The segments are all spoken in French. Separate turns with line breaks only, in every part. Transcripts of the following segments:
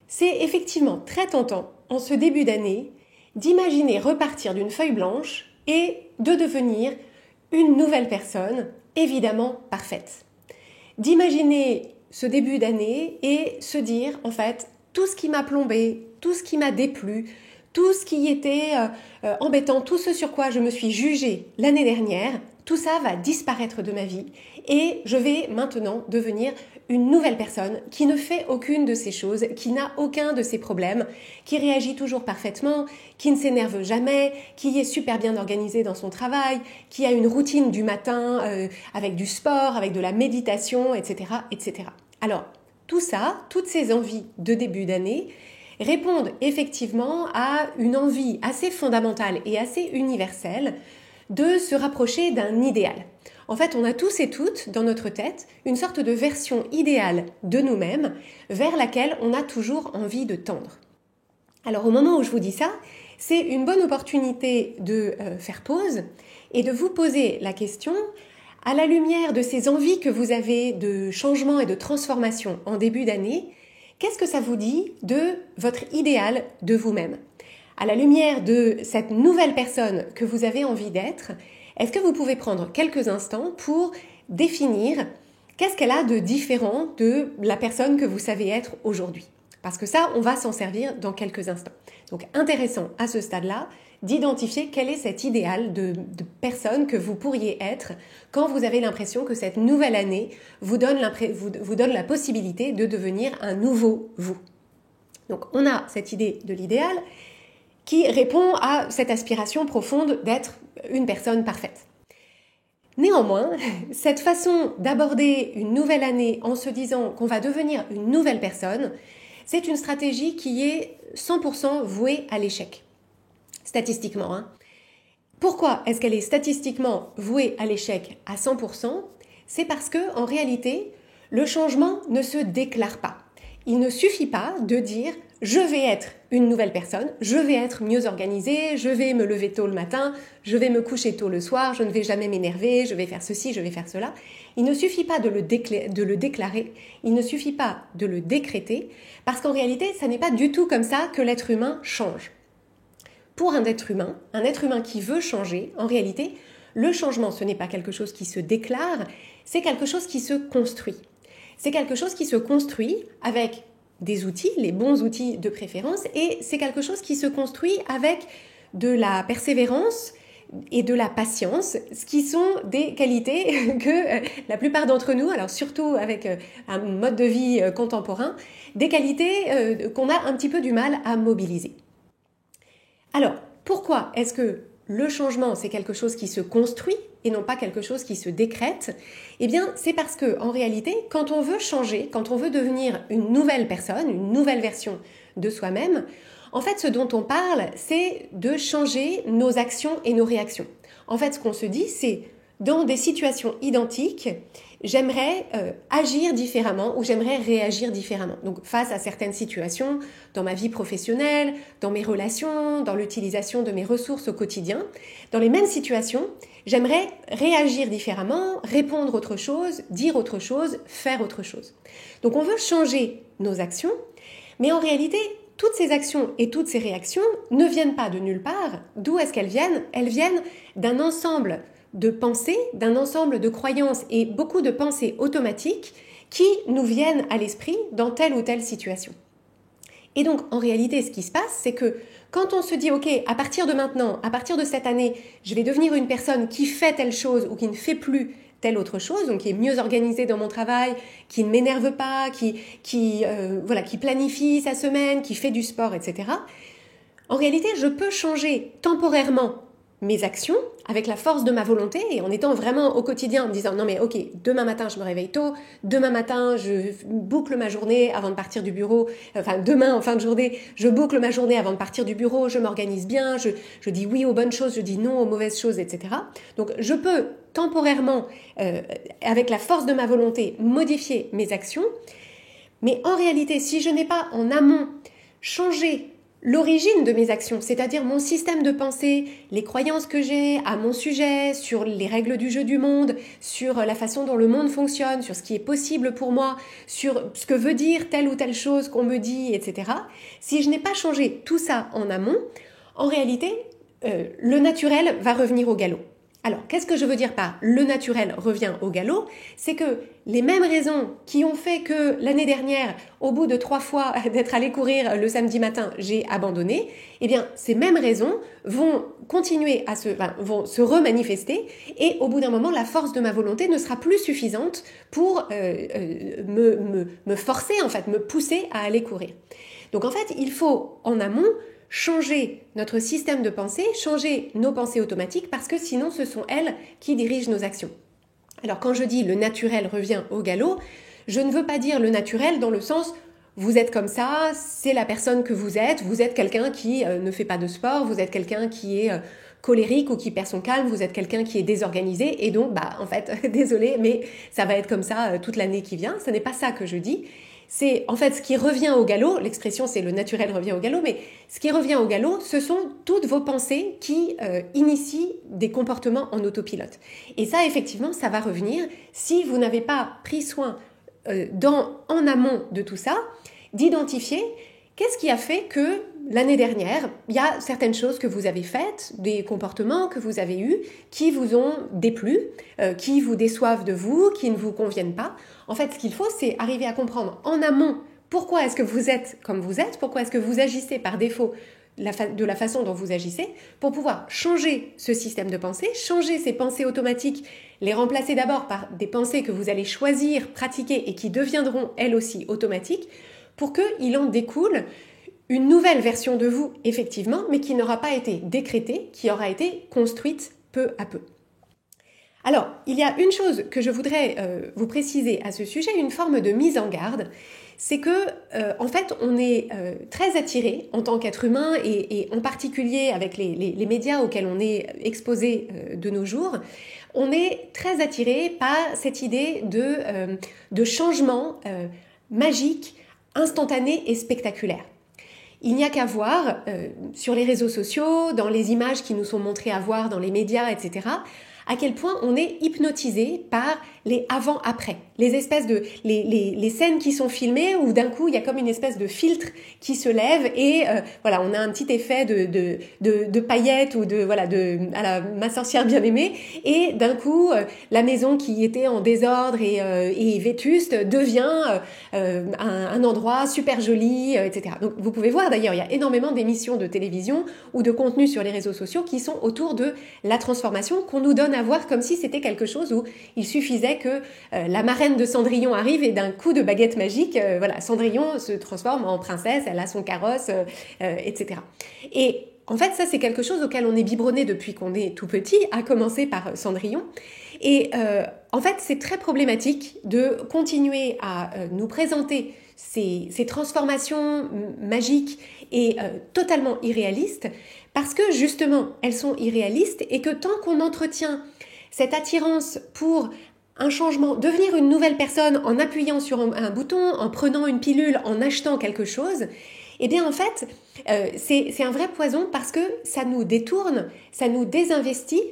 C'est effectivement très tentant, en ce début d'année, d'imaginer repartir d'une feuille blanche et de devenir une nouvelle personne, évidemment parfaite. D'imaginer ce début d'année et se dire, en fait, tout ce qui m'a plombé, tout ce qui m'a déplu, tout ce qui était embêtant, tout ce sur quoi je me suis jugée l'année dernière, tout ça va disparaître de ma vie et je vais maintenant devenir une nouvelle personne qui ne fait aucune de ces choses, qui n'a aucun de ces problèmes, qui réagit toujours parfaitement, qui ne s'énerve jamais, qui est super bien organisée dans son travail, qui a une routine du matin avec du sport, avec de la méditation, etc., etc. Alors, tout ça, toutes ces envies de début d'année, répondent effectivement à une envie assez fondamentale et assez universelle de se rapprocher d'un idéal. En fait, on a tous et toutes dans notre tête une sorte de version idéale de nous-mêmes vers laquelle on a toujours envie de tendre. Alors au moment où je vous dis ça, c'est une bonne opportunité de faire pause et de vous poser la question, à la lumière de ces envies que vous avez de changement et de transformation en début d'année, qu'est-ce que ça vous dit de votre idéal de vous-même ? À la lumière de cette nouvelle personne que vous avez envie d'être, est-ce que vous pouvez prendre quelques instants pour définir qu'est-ce qu'elle a de différent de la personne que vous savez être aujourd'hui ? Parce que ça, on va s'en servir dans quelques instants. Donc intéressant à ce stade-là d'identifier quel est cet idéal de personne que vous pourriez être quand vous avez l'impression que cette nouvelle année vous donne la possibilité de devenir un nouveau vous. Donc on a cette idée de l'idéal qui répond à cette aspiration profonde d'être une personne parfaite. Néanmoins, cette façon d'aborder une nouvelle année en se disant qu'on va devenir une nouvelle personne, c'est une stratégie qui est 100% vouée à l'échec. Statistiquement. Pourquoi est-ce qu'elle est statistiquement vouée à l'échec à 100%? C'est parce que, en réalité, le changement ne se déclare pas. Il ne suffit pas de dire « je vais être une nouvelle personne, je vais être mieux organisée, je vais me lever tôt le matin, je vais me coucher tôt le soir, je ne vais jamais m'énerver, je vais faire ceci, je vais faire cela ». Il ne suffit pas de le déclarer, il ne suffit pas de le décréter, parce qu'en réalité, ça n'est pas du tout comme ça que l'être humain change. Pour un être humain qui veut changer, en réalité, le changement, ce n'est pas quelque chose qui se déclare, c'est quelque chose qui se construit. C'est quelque chose qui se construit avec des outils, les bons outils de préférence, et c'est quelque chose qui se construit avec de la persévérance et de la patience, ce qui sont des qualités que la plupart d'entre nous, alors surtout avec un mode de vie contemporain, des qualités qu'on a un petit peu du mal à mobiliser. Alors, pourquoi est-ce que le changement, c'est quelque chose qui se construit et non pas quelque chose qui se décrète? Eh bien, c'est parce que, en réalité, quand on veut changer, quand on veut devenir une nouvelle personne, une nouvelle version de soi-même, en fait, ce dont on parle, c'est de changer nos actions et nos réactions. En fait, ce qu'on se dit, c'est dans des situations identiques, j'aimerais agir différemment ou j'aimerais réagir différemment. Donc face à certaines situations dans ma vie professionnelle, dans mes relations, dans l'utilisation de mes ressources au quotidien, dans les mêmes situations, j'aimerais réagir différemment, répondre autre chose, dire autre chose, faire autre chose. Donc on veut changer nos actions, mais en réalité, toutes ces actions et toutes ces réactions ne viennent pas de nulle part. D'où est-ce qu'elles viennent ? Elles viennent d'un ensemble de pensées, d'un ensemble de croyances et beaucoup de pensées automatiques qui nous viennent à l'esprit dans telle ou telle situation. Et donc, en réalité, ce qui se passe, c'est que quand on se dit « Ok, à partir de maintenant, à partir de cette année, je vais devenir une personne qui fait telle chose ou qui ne fait plus telle autre chose, donc qui est mieux organisée dans mon travail, qui ne m'énerve pas, qui planifie sa semaine, qui fait du sport, etc. » En réalité, je peux changer temporairement mes actions avec la force de ma volonté et en étant vraiment au quotidien en me disant non mais ok, demain matin je me réveille tôt, demain matin je boucle ma journée avant de partir du bureau, demain en fin de journée je boucle ma journée avant de partir du bureau, je m'organise bien, je dis oui aux bonnes choses, je dis non aux mauvaises choses, etc. Donc je peux temporairement avec la force de ma volonté modifier mes actions, mais en réalité si je n'ai pas en amont changé l'origine de mes actions, c'est-à-dire mon système de pensée, les croyances que j'ai à mon sujet, sur les règles du jeu du monde, sur la façon dont le monde fonctionne, sur ce qui est possible pour moi, sur ce que veut dire telle ou telle chose qu'on me dit, etc. Si je n'ai pas changé tout ça en amont, en réalité, le naturel va revenir au galop. Alors, qu'est-ce que je veux dire par le naturel revient au galop? C'est que les mêmes raisons qui ont fait que l'année dernière, au bout de 3 fois d'être allé courir le samedi matin, j'ai abandonné, eh bien, ces mêmes raisons vont continuer vont se remanifester et au bout d'un moment, la force de ma volonté ne sera plus suffisante pour me forcer, en fait, me pousser à aller courir. Donc, en fait, il faut, en amont, changer notre système de pensée, changer nos pensées automatiques parce que sinon ce sont elles qui dirigent nos actions. Alors quand je dis le naturel revient au galop, je ne veux pas dire le naturel dans le sens vous êtes comme ça, c'est la personne que vous êtes quelqu'un qui ne fait pas de sport, vous êtes quelqu'un qui est colérique ou qui perd son calme, vous êtes quelqu'un qui est désorganisé et donc en fait désolé mais ça va être comme ça toute l'année qui vient, ce n'est pas ça que je dis. C'est en fait ce qui revient au galop, l'expression c'est le naturel revient au galop, mais ce qui revient au galop, ce sont toutes vos pensées qui initient des comportements en autopilote. Et ça, effectivement, ça va revenir si vous n'avez pas pris soin en amont de tout ça, d'identifier qu'est-ce qui a fait que l'année dernière, il y a certaines choses que vous avez faites, des comportements que vous avez eus, qui vous ont déplu, qui vous déçoivent de vous, qui ne vous conviennent pas. En fait, ce qu'il faut, c'est arriver à comprendre en amont pourquoi est-ce que vous êtes comme vous êtes, pourquoi est-ce que vous agissez par défaut de la façon dont vous agissez, pour pouvoir changer ce système de pensée, changer ces pensées automatiques, les remplacer d'abord par des pensées que vous allez choisir, pratiquer et qui deviendront elles aussi automatiques, pour qu'il en découle une nouvelle version de vous, effectivement, mais qui n'aura pas été décrétée, qui aura été construite peu à peu. Alors, il y a une chose que je voudrais vous préciser à ce sujet, une forme de mise en garde, c'est que, en fait, on est très attiré en tant qu'être humain et en particulier avec les médias auxquels on est exposé de nos jours, on est très attiré par cette idée de changement magique, instantané et spectaculaire. Il n'y a qu'à voir sur les réseaux sociaux, dans les images qui nous sont montrées à voir dans les médias, etc., à quel point on est hypnotisé par les avant-après, les espèces de les scènes qui sont filmées où d'un coup il y a comme une espèce de filtre qui se lève et voilà, on a un petit effet de paillettes ou de à la ma sorcière bien-aimée et d'un coup la maison qui était en désordre et vétuste devient un endroit super joli, etc. Donc vous pouvez voir d'ailleurs, il y a énormément d'émissions de télévision ou de contenus sur les réseaux sociaux qui sont autour de la transformation qu'on nous donne à voir comme si c'était quelque chose où il suffisait que la marraine de Cendrillon arrive et d'un coup de baguette magique, Cendrillon se transforme en princesse, elle a son carrosse, etc. Et en fait, ça c'est quelque chose auquel on est biberonné depuis qu'on est tout petit, à commencer par Cendrillon. Et en fait, c'est très problématique de continuer à nous présenter ces transformations magiques et totalement irréalistes parce que justement, elles sont irréalistes et que tant qu'on entretient cette attirance pour un changement, devenir une nouvelle personne en appuyant sur un bouton, en prenant une pilule, en achetant quelque chose, eh bien en fait, c'est un vrai poison parce que ça nous détourne, ça nous désinvestit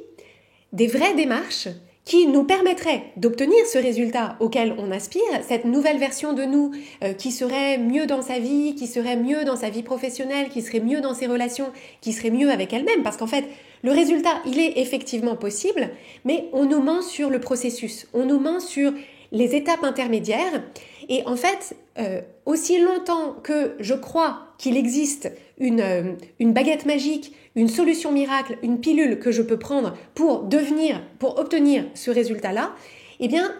des vraies démarches qui nous permettrait d'obtenir ce résultat auquel on aspire, cette nouvelle version de nous qui serait mieux dans sa vie, qui serait mieux dans sa vie professionnelle, qui serait mieux dans ses relations, qui serait mieux avec elle-même. Parce qu'en fait, le résultat, il est effectivement possible, mais on nous ment sur le processus, on nous ment sur les étapes intermédiaires. Et en fait, aussi longtemps que je crois qu'il existe une baguette magique, une solution miracle, une pilule que je peux prendre pour obtenir ce résultat-là, eh bien,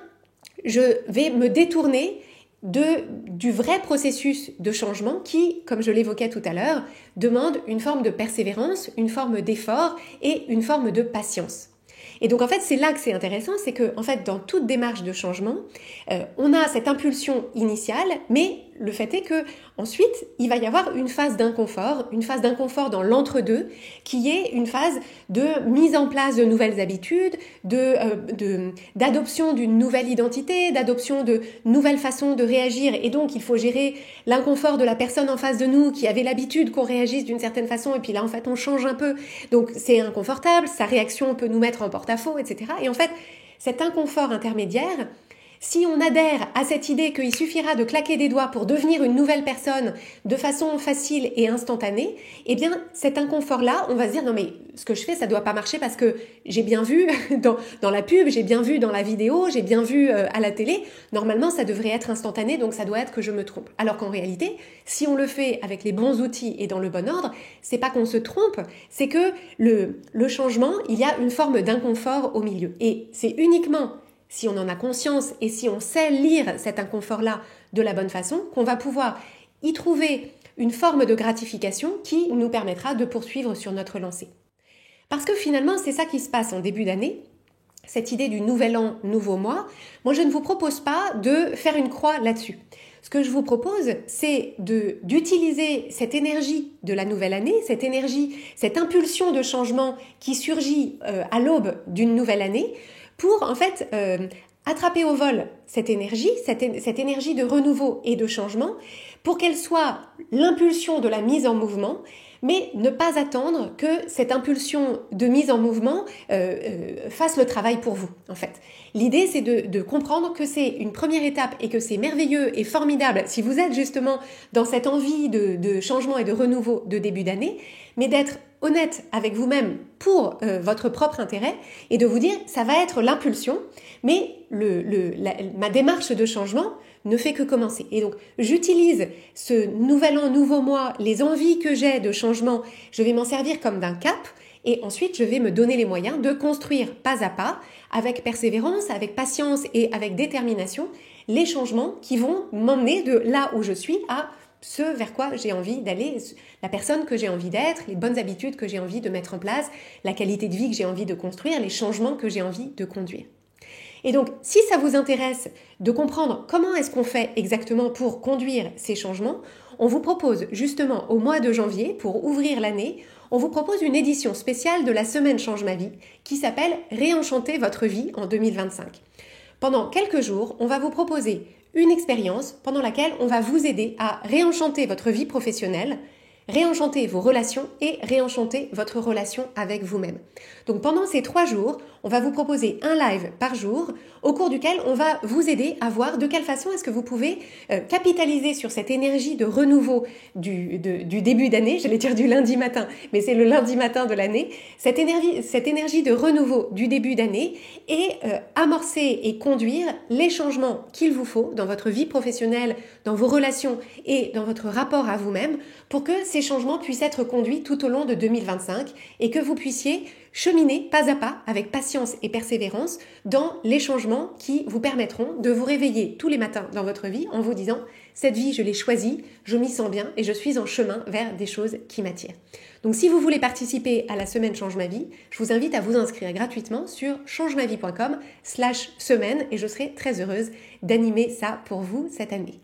je vais me détourner du vrai processus de changement qui, comme je l'évoquais tout à l'heure, demande une forme de persévérance, une forme d'effort et une forme de patience. Et donc en fait c'est là que c'est intéressant, c'est que en fait dans toute démarche de changement, on a cette impulsion initiale, mais le fait est que ensuite, il va y avoir une phase d'inconfort dans l'entre-deux, qui est une phase de mise en place de nouvelles habitudes, d'adoption d'une nouvelle identité, d'adoption de nouvelles façons de réagir. Et donc, il faut gérer l'inconfort de la personne en face de nous qui avait l'habitude qu'on réagisse d'une certaine façon. Et puis là, en fait, on change un peu. Donc, c'est inconfortable. Sa réaction peut nous mettre en porte-à-faux, etc. Et en fait, cet inconfort intermédiaire, si on adhère à cette idée qu'il suffira de claquer des doigts pour devenir une nouvelle personne de façon facile et instantanée, eh bien cet inconfort-là, on va se dire non mais ce que je fais, ça doit pas marcher parce que j'ai bien vu dans la pub, j'ai bien vu dans la vidéo, j'ai bien vu à la télé, normalement ça devrait être instantané, donc ça doit être que je me trompe. Alors qu'en réalité, si on le fait avec les bons outils et dans le bon ordre, c'est pas qu'on se trompe, c'est que le changement, il y a une forme d'inconfort au milieu. Et c'est uniquement si on en a conscience et si on sait lire cet inconfort-là de la bonne façon, qu'on va pouvoir y trouver une forme de gratification qui nous permettra de poursuivre sur notre lancée. Parce que finalement, c'est ça qui se passe en début d'année, cette idée du nouvel an, nouveau mois. Moi, je ne vous propose pas de faire une croix là-dessus. Ce que je vous propose, c'est d'utiliser cette énergie de la nouvelle année, cette énergie, cette impulsion de changement qui surgit à l'aube d'une nouvelle année, pour en fait attraper au vol cette énergie de renouveau et de changement, pour qu'elle soit l'impulsion de la mise en mouvement, mais ne pas attendre que cette impulsion de mise en mouvement fasse le travail pour vous, en fait. L'idée, c'est de comprendre que c'est une première étape et que c'est merveilleux et formidable si vous êtes justement dans cette envie de changement et de renouveau de début d'année, mais d'être honnête avec vous-même pour votre propre intérêt et de vous dire ça va être l'impulsion, mais ma démarche de changement ne fait que commencer. Et donc, j'utilise ce nouvel an, nouveau mois, les envies que j'ai de changement, je vais m'en servir comme d'un cap et ensuite, je vais me donner les moyens de construire pas à pas, avec persévérance, avec patience et avec détermination, les changements qui vont m'emmener de là où je suis à ce vers quoi j'ai envie d'aller, la personne que j'ai envie d'être, les bonnes habitudes que j'ai envie de mettre en place, la qualité de vie que j'ai envie de construire, les changements que j'ai envie de conduire. Et donc, si ça vous intéresse de comprendre comment est-ce qu'on fait exactement pour conduire ces changements, on vous propose justement au mois de janvier, pour ouvrir l'année, on vous propose une édition spéciale de la semaine Change ma vie qui s'appelle Réenchanter votre vie en 2025. Pendant quelques jours, on va vous proposer une expérience pendant laquelle on va vous aider à réenchanter votre vie professionnelle, réenchanter vos relations et réenchanter votre relation avec vous-même. Donc pendant ces 3 jours, on va vous proposer un live par jour au cours duquel on va vous aider à voir de quelle façon est-ce que vous pouvez capitaliser sur cette énergie de renouveau du début d'année, j'allais dire du lundi matin, mais c'est le lundi matin de l'année, cette énergie de renouveau du début d'année et amorcer et conduire les changements qu'il vous faut dans votre vie professionnelle, dans vos relations et dans votre rapport à vous-même pour que ces changements puissent être conduits tout au long de 2025 et que vous puissiez cheminer pas à pas avec patience et persévérance dans les changements qui vous permettront de vous réveiller tous les matins dans votre vie en vous disant « cette vie, je l'ai choisie, je m'y sens bien et je suis en chemin vers des choses qui m'attirent ». Donc si vous voulez participer à la semaine Change ma vie, je vous invite à vous inscrire gratuitement sur changemavie.com/semaine et je serai très heureuse d'animer ça pour vous cette année.